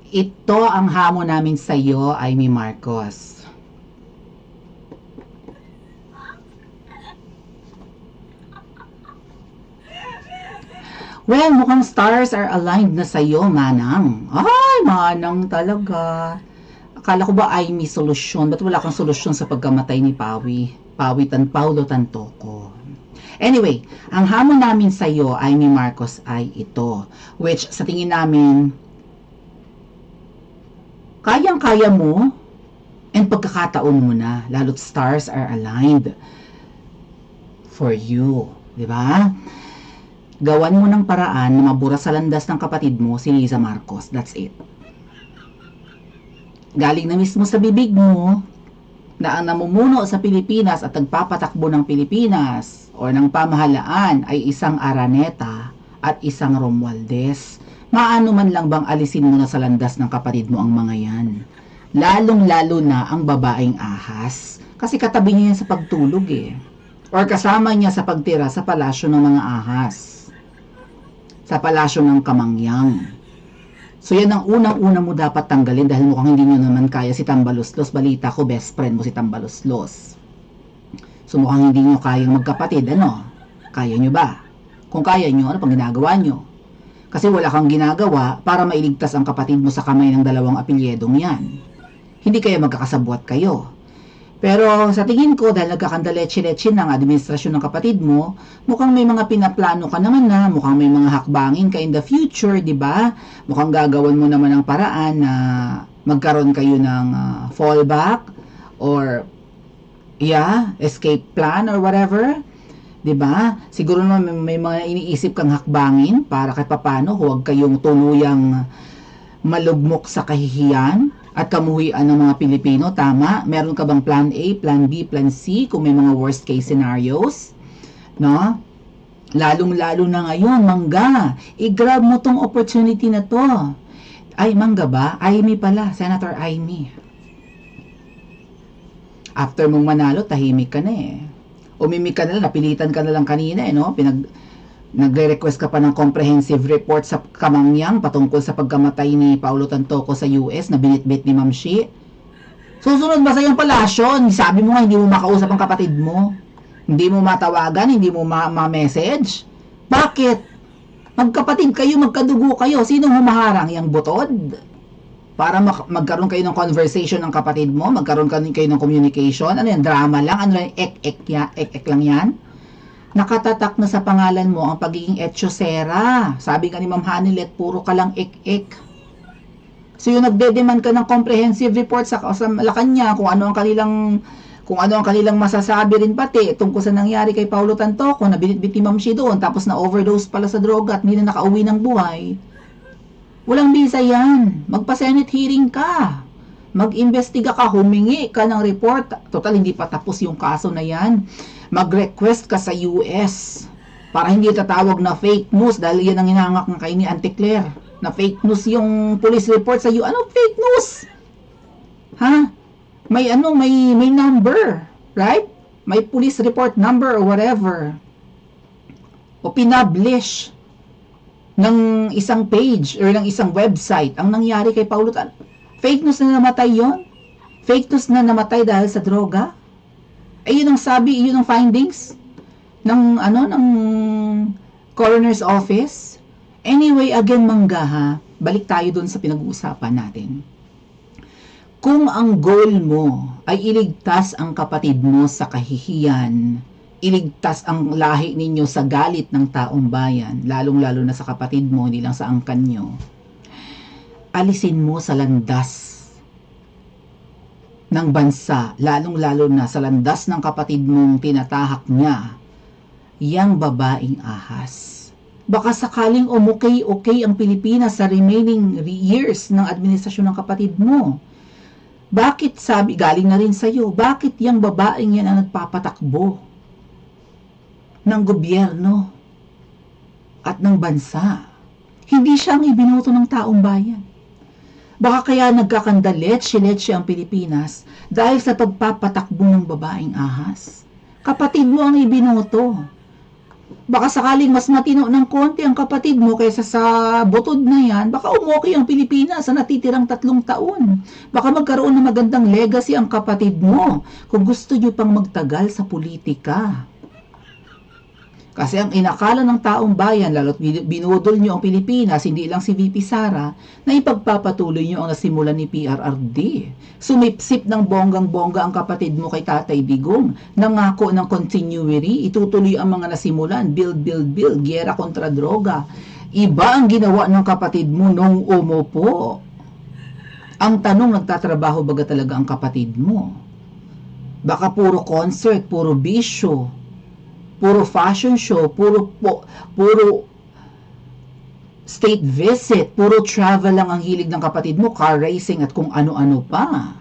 Ito ang hamon namin sa iyo, Amy Marcos. Well, mukhang stars are aligned na sa iyo, Manang. Ay, Manang talaga. Akala ko ba ay may solusyon? Ba't wala kang solusyon sa pagkamatay ni Paulo Tantoco? Anyway, ang hamon namin sa iyo, Amy Marcos, ay ito. Which, sa tingin namin, kayang-kaya mo and pagkakataon mo na. Lalo't stars are aligned for you. Diba? Gawan mo ng paraan na mabura sa landas ng kapatid mo, si Liza Marcos. That's it. Galing na mismo sa bibig mo na ang namumuno sa Pilipinas at nagpapatakbo ng Pilipinas o ng pamahalaan ay isang Araneta at isang Romualdez. Maano man lang bang alisin mo na sa landas ng kapatid mo ang mga yan? Lalong-lalo na ang babaeng ahas. Kasi katabi niya yan sa pagtulog eh. Or kasama niya sa pagtira sa palasyo ng mga ahas. Sa palasyo ng Kamangyang. So yan ang unang-una mo dapat tanggalin dahil mukhang hindi nyo naman kaya si Tambaloslos. Balita ko, best friend mo si Tambaloslos. So mukhang hindi nyo kayang magkapatid, ano? Kaya nyo ba? Kung kaya nyo, ano pang ginagawa nyo? Kasi wala kang ginagawa para mailigtas ang kapatid mo sa kamay ng dalawang apilyedong yan. Hindi kaya magkakasabwat kayo. Pero sa tingin ko, dahil nagkakandaleche-leche ng administrasyon ng kapatid mo, mukhang may mga pinaplano ka naman na, mukhang may mga hakbangin ka in the future, di ba? Mukhang gagawan mo naman ng paraan na magkaroon kayo ng fallback or escape plan or whatever. 'Di ba? Siguro naman may mga iniisip kang hakbangin para kahit papaano huwag kayong tuluyang malugmok sa kahihiyan at kamuhian ng mga Pilipino. Tama? Meron ka bang plan A, plan B, plan C kung may mga worst case scenarios? No? Lalong-lalo na ngayon, Mangga, i-grab mo tong opportunity na to. Ay, Mangga ba? Amy pala, Senator Amy. After mong manalo, tahimik ka na eh. Umimik ka na lang, napilitan ka na lang kanina eh, no? Nagre-request ka pa ng comprehensive report sa Kamangyang patungkol sa pagkamatay ni Paulo Tantoco sa US na binitbit ni Ma'am Shi. Susunod ba sa iyong palasyon? Sabi mo nga hindi mo makausap ang kapatid mo. Hindi mo matawagan, hindi mo ma-message. Bakit? Magkapatid kayo, magkadugo kayo. Sinong humaharang? Yang butod? Para magkaroon kayo ng conversation ng kapatid mo, magkaroon kayo ng communication. Ano yan? Drama lang? Ano yan? Ek-ek lang yan? Nakatatak na sa pangalan mo ang pagiging etchosera. Sabi nga ni Ma'am Hanilet, puro ka lang ek-ek. So yung nagde-demand ka ng comprehensive report sa Malacanang kung ano ang kanilang masasabi rin pati tungkol sa nangyari kay Paulo Tantoco na binitbit ni Ma'am Shi doon tapos na overdose pala sa droga at hindi na nakauwi ng buhay. Walang bisa yan. Magpa-Senate hearing ka. Mag-imbestiga ka, humingi ka ng report. Total, hindi pa tapos yung kaso na yan. Mag-request ka sa US para hindi tatawag na fake news dahil yan ang hinangak ng kay ni Auntie Claire na fake news yung police report sa US. Ano fake news? Ha? May number, right? May police report number or whatever. O pinablish ng isang page or ng isang website ang nangyari kay Paulo Tantoco. Fake news na namatay yon? Fake news na namatay dahil sa droga? Eh, yun ang sabi, yun ang findings ng coroner's office. Anyway, again, Mangga ha, balik tayo dun sa pinag-uusapan natin. Kung ang goal mo ay iligtas ang kapatid mo sa kahihiyan, iligtas ang lahi ninyo sa galit ng taong bayan, lalong-lalo na sa kapatid mo, hindi lang sa angkan nyo, alisin mo sa landas ng bansa, lalong-lalo na sa landas ng kapatid mong tinatahak niya, yang babaeng ahas. Baka sakaling umukay-okay ang Pilipinas sa remaining years ng administrasyon ng kapatid mo. Bakit sabi, galing na rin sa'yo, bakit yung babaeng yan ang nagpapatakbo ng gobyerno at ng bansa? Hindi siya ang ibinoto ng taong bayan. Baka kaya nagkakandalet-letse ang Pilipinas dahil sa pagpapatakbo ng babaeng ahas. Kapatid mo ang ibinoto. Baka sakaling mas matino ng konti ang kapatid mo kaysa sa butod na yan, baka umokey ang Pilipinas sa natitirang 3 taon. Baka magkaroon ng magandang legacy ang kapatid mo kung gusto nyo pang magtagal sa politika. Kasi ang inakala ng taong bayan, lalo't binudol nyo ang Pilipinas, hindi lang si VP Sara, na ipagpapatuloy nyo ang nasimulan ni PRRD. Sumipsip ng bonggang-bongga ang kapatid mo kay Tatay Digong, nangako ng continuity, itutuloy ang mga nasimulan, build, giyera kontra droga. Iba ang ginawa ng kapatid mo nung umupo. Ang tanong, nagtatrabaho baga talaga ang kapatid mo? Baka puro concert, puro bisyo, puro fashion show, puro state visit, puro travel lang ang hilig ng kapatid mo, car racing at kung ano-ano pa.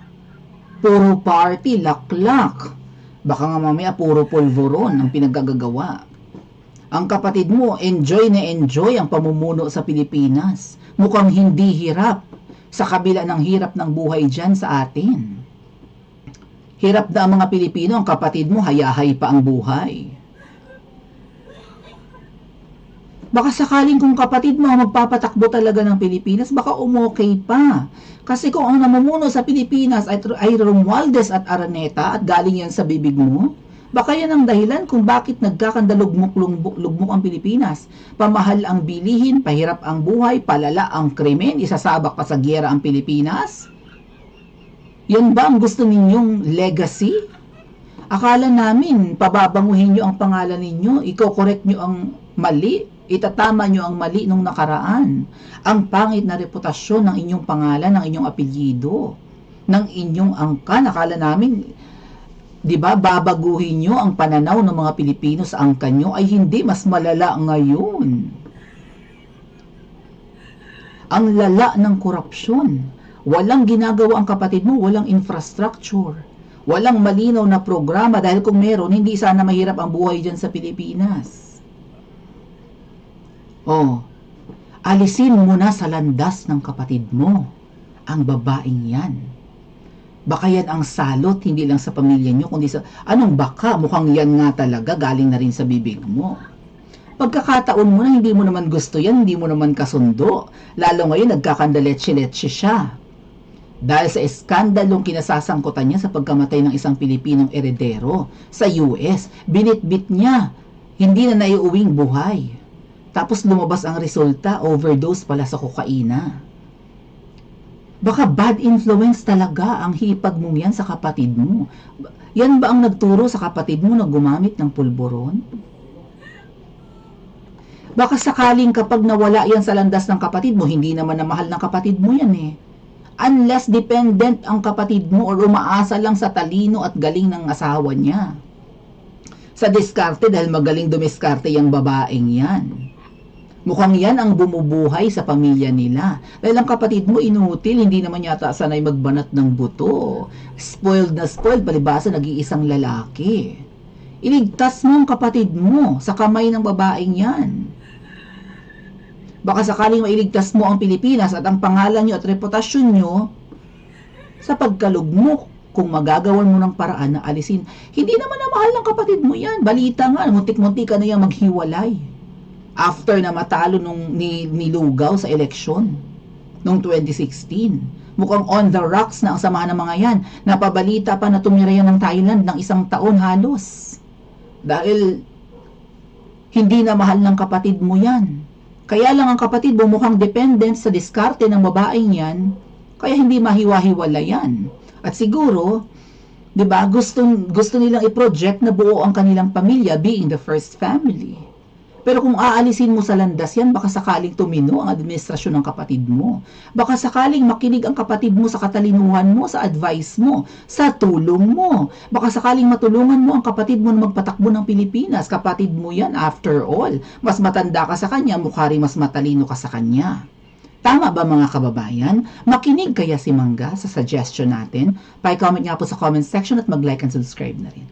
Puro party, laklak. Baka nga mamaya puro polvoron ang pinaggagawa. Ang kapatid mo, enjoy na enjoy ang pamumuno sa Pilipinas. Mukhang hindi hirap sa kabila ng hirap ng buhay dyan sa atin. Hirap na ang mga Pilipino, ang kapatid mo, hayahay pa ang buhay. Baka sakaling kung kapatid mo magpapatakbo talaga ng Pilipinas, baka umokey pa. Kasi kung ang namumuno sa Pilipinas ay Romualdez at Araneta at galing yan sa bibig mo, baka yan ang dahilan kung bakit nagkakandalugmok ang Pilipinas. Pamahal ang bilihin, pahirap ang buhay, palala ang krimen, isasabak pa sa giyera ang Pilipinas. Yan ba ang gusto ninyong legacy? Akala namin, pababanguhin nyo ang pangalan ninyo, iko-correct nyo ang mali, itatama nyo ang mali nung nakaraan. Ang pangit na reputasyon ng inyong pangalan, ng inyong apelyido, ng inyong angkan. Akala namin, di ba, babaguhin nyo ang pananaw ng mga Pilipino sa angkan nyo, ay hindi, mas malala ngayon. Ang lala ng korupsyon. Walang ginagawa ang kapatid mo, walang infrastructure. Walang malinaw na programa dahil kung meron, hindi sana mahirap ang buhay dyan sa Pilipinas. Oh, alisin mo na sa landas ng kapatid mo ang babaeng yan. Baka yan ang salot, hindi lang sa pamilya nyo, kundi sa... Anong baka? Mukhang yan nga talaga, galing na rin sa bibig mo. Pagkakataon mo na hindi mo naman gusto yan, hindi mo naman kasundo. Lalo ngayon, nagkakandaletse-letse siya. Dahil sa eskandalong kinasasangkutan niya sa pagkamatay ng isang Pilipinong eredero sa US, binitbit niya, hindi na naiuwing buhay. Tapos lumabas ang resulta, overdose pala sa kokaina. Baka bad influence talaga ang hipag mong yan sa kapatid mo. Yan ba ang nagturo sa kapatid mo na gumamit ng pulburon? Baka sakaling kapag nawala yan sa landas ng kapatid mo, hindi naman na mahal ng kapatid mo yan eh. Unless dependent ang kapatid mo or umaasa lang sa talino at galing ng asawa niya. Sa diskarte dahil magaling dumiskarte yung babaeng yan. Mukhang yan ang bumubuhay sa pamilya nila. Dahil ang kapatid mo inutil, hindi naman yata sanay magbanat ng buto. Spoiled na spoiled, palibasa nag-iisang lalaki. Iligtas mo ang kapatid mo sa kamay ng babaeng yan. Baka sakaling mailigtas mo ang Pilipinas at ang pangalan nyo at reputasyon nyo sa pagkalugmok kung magagawan mo ng paraan na alisin. Hindi naman na mahal ng kapatid mo yan. Balita nga, muntik-muntik ka na yung maghiwalay. After na matalo ni Lugaw sa eleksyon noong 2016. Mukhang on the rocks na ang samahan ng mga yan. Napabalita pa na tumira yan ng Thailand ng 1 taon halos. Dahil hindi na mahal ng kapatid mo yan. Kaya lang ang kapatid mo mukhang dependent sa diskarte ng babaeng yan, kaya hindi mahiwa-hiwala yan. At siguro, di ba, gusto nilang i-project na buo ang kanilang pamilya being the first family. Pero kung aalisin mo sa landas yan, baka sakaling tumino ang administrasyon ng kapatid mo. Baka sakaling makinig ang kapatid mo sa katalinuhan mo, sa advice mo, sa tulong mo. Baka sakaling matulungan mo ang kapatid mo na magpatakbo ng Pilipinas. Kapatid mo yan, after all. Mas matanda ka sa kanya, mukha rin mas matalino ka sa kanya. Tama ba mga kababayan? Makinig kaya si Mangga sa suggestion natin? Pa-comment nga po sa comment section at mag-like and subscribe na rin.